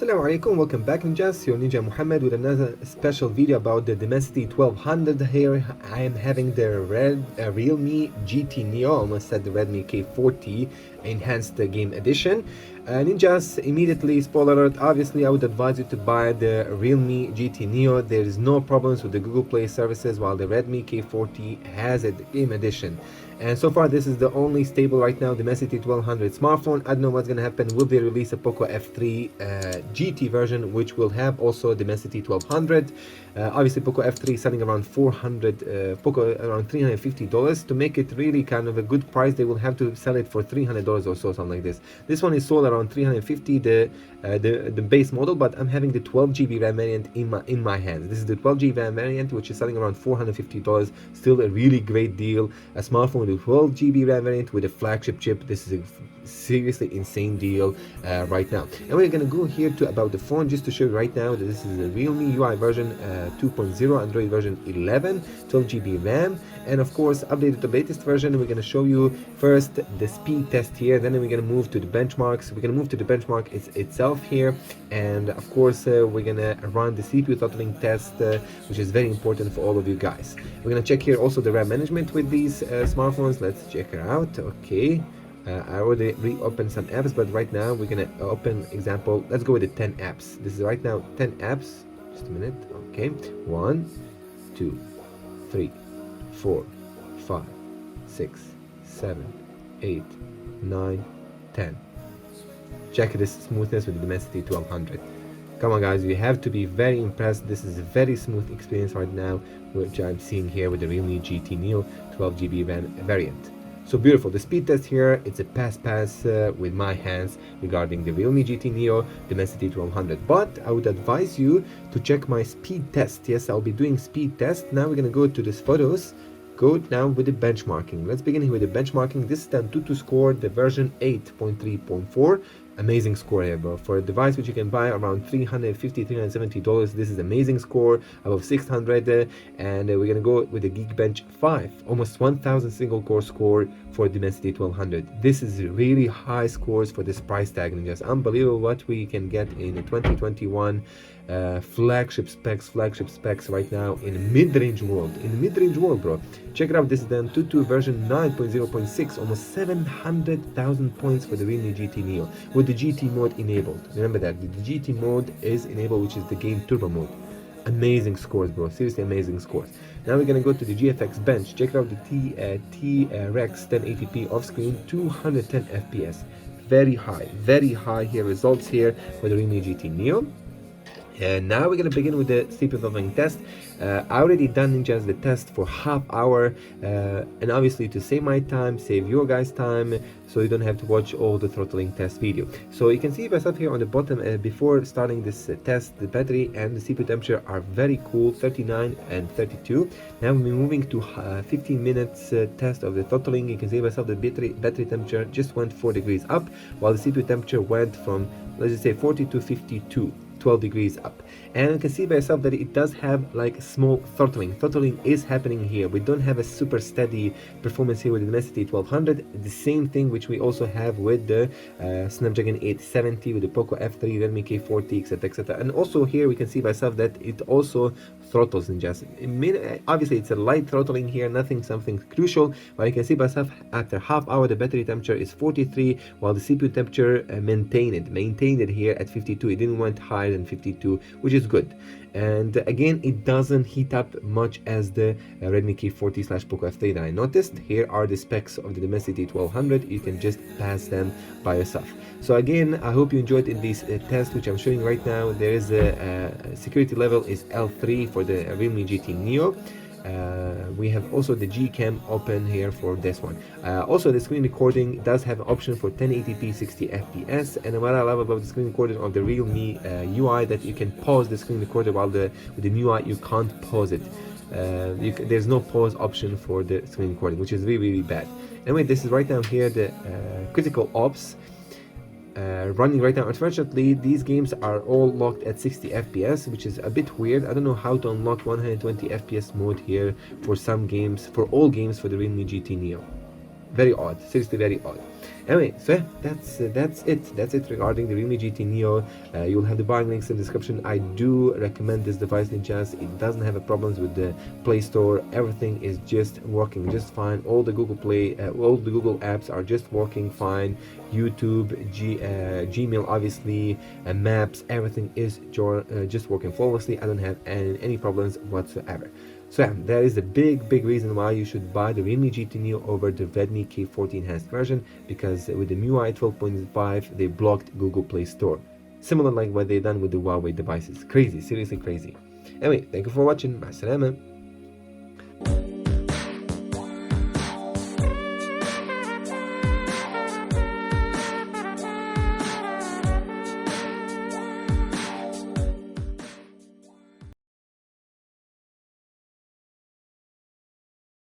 Assalamu alaikum, welcome back ninjas, your Ninja Muhammad with another special video about the Dimensity 1200. Here I am having the Realme GT Neo, almost said the Redmi K40 enhanced game edition. Ninjas, immediately, spoiler alert, obviously I would advise you to buy the Realme GT Neo. There is no problems with the Google Play services, while the Redmi K40 has a game edition. And so far this is the only stable right now Dimensity 1200 smartphone. I don't know what's gonna happen. Will they release a Poco F3 GT version which will have also Dimensity 1200? Obviously Poco F3 selling around Poco around $350. To make it really kind of a good price, they will have to sell it for $300 or so, something like this. This one is sold around $350, the base model, but I'm having the 12GB RAM variant in my hands. This is the 12GB RAM variant, which is selling around $450. Still a really great deal. A smartphone with a 12GB RAM variant with a flagship chip. This is a seriously insane deal right now. And we're gonna go here to about the phone just to show you right now that this is a Realme UI version 2.0, Android version 11, 12GB RAM, and of course updated to the latest version. We're gonna show you first the speed test here, then we're gonna move to the benchmarks. We're gonna move to the benchmark itself here, and of course we're gonna run the CPU throttling test, which is very important for all of you guys. We're gonna check here also the RAM management with these smartphones. Let's check it out. Okay. I already reopened some apps, but right now we're gonna open example. Let's go with the 10 apps. This is right now 10 apps. Just a minute. Okay, 1 2 3 4 5 6 7 8 9 10. Check this smoothness with the Dimensity 1200. Come on guys, you have to be very impressed. This is a very smooth experience right now, which I'm seeing here with the Realme GT Neo 12GB RAM variant. So beautiful. The speed test here, it's a pass with my hands regarding the Realme GT Neo Dimensity 1200. But I would advise you to check my speed test. Yes, I'll be doing speed test. Now we're gonna go to this photos. Go now with the benchmarking. Let's begin here with the benchmarking. This is the Antutu score, the version 8.3.4. Amazing score here, bro. For a device which you can buy around $350, $370, this is amazing score, above 600. And we're gonna go with the Geekbench 5, almost 1000 single core score for Dimensity 1200. This is really high scores for this price tag, and just unbelievable what we can get in the 2021 flagship specs right now in mid-range world, bro. Check it out. This is the Antutu version 9.0.6, almost 700,000 points for the Realme GT Neo with the GT mode enabled. Remember that the GT mode is enabled, which is the game turbo mode. Amazing scores, bro. Seriously amazing scores. Now we're gonna go to the GFX bench. Check out the T-Rex 1080p off screen, 210 FPS. Very high here results here for the Realme GT Neo. And now we're gonna begin with the CPU throttling test. I already done just the test for half hour, and obviously to save my time, save your guys time, so you don't have to watch all the throttling test video. So you can see myself here on the bottom, before starting this test, the battery and the CPU temperature are very cool, 39 and 32. Now we're moving to 15 minutes test of the throttling. You can see myself the battery temperature just went 4 degrees up, while the CPU temperature went from, let's just say, 40 to 52. 12 degrees up. And you can see by yourself that it does have like small throttling. Throttling is happening here. We don't have a super steady performance here with the Dimensity 1200. The same thing which we also have with the Snapdragon 870, with the Poco F3, Redmi K40, etc, etc. And also here we can see by yourself that it also throttles in just obviously it's a light throttling here, something crucial, but you can see by yourself after half hour the battery temperature is 43, while the CPU temperature maintained it here at 52. It didn't went higher than 52, which is good. And again, it doesn't heat up much as the Redmi K40 / Poco F3 that I noticed. Here are the specs of the Dimensity 1200. You can just pass them by yourself. So again, I hope you enjoyed in this test which I'm showing right now. There is a security level is L3 for the Realme GT Neo. We have also the Gcam open here for this one. Also the screen recording does have an option for 1080p 60 fps, and what I love about the screen recording of the Realme UI, that you can pause the screen recorder, while with the MIUI you can't pause it. There's no pause option for the screen recording, which is really bad. Anyway, this is right now here the critical ops running right now. Unfortunately, these games are all locked at 60 FPS, which is a bit weird. I don't know how to unlock 120 FPS mode here for some games, for all games for the Realme GT Neo. Very odd, seriously very odd. Anyway, so yeah, that's it regarding the Realme GT Neo. You'll have the buying links in the description. I do recommend this device, ninjas. It doesn't have a problems with the Play Store. Everything is just working just fine. All the all the Google apps are just working fine. YouTube, Gmail, obviously, Maps, everything is just working flawlessly. I don't have any problems whatsoever. So yeah, that is the big reason why you should buy the Realme GT Neo over the Redmi K40 enhanced version, because with the MIUI 12.5 they blocked Google Play Store. Similar like what they done with the Huawei devices. Crazy, seriously crazy. Anyway, thank you for watching. Ma'as salama.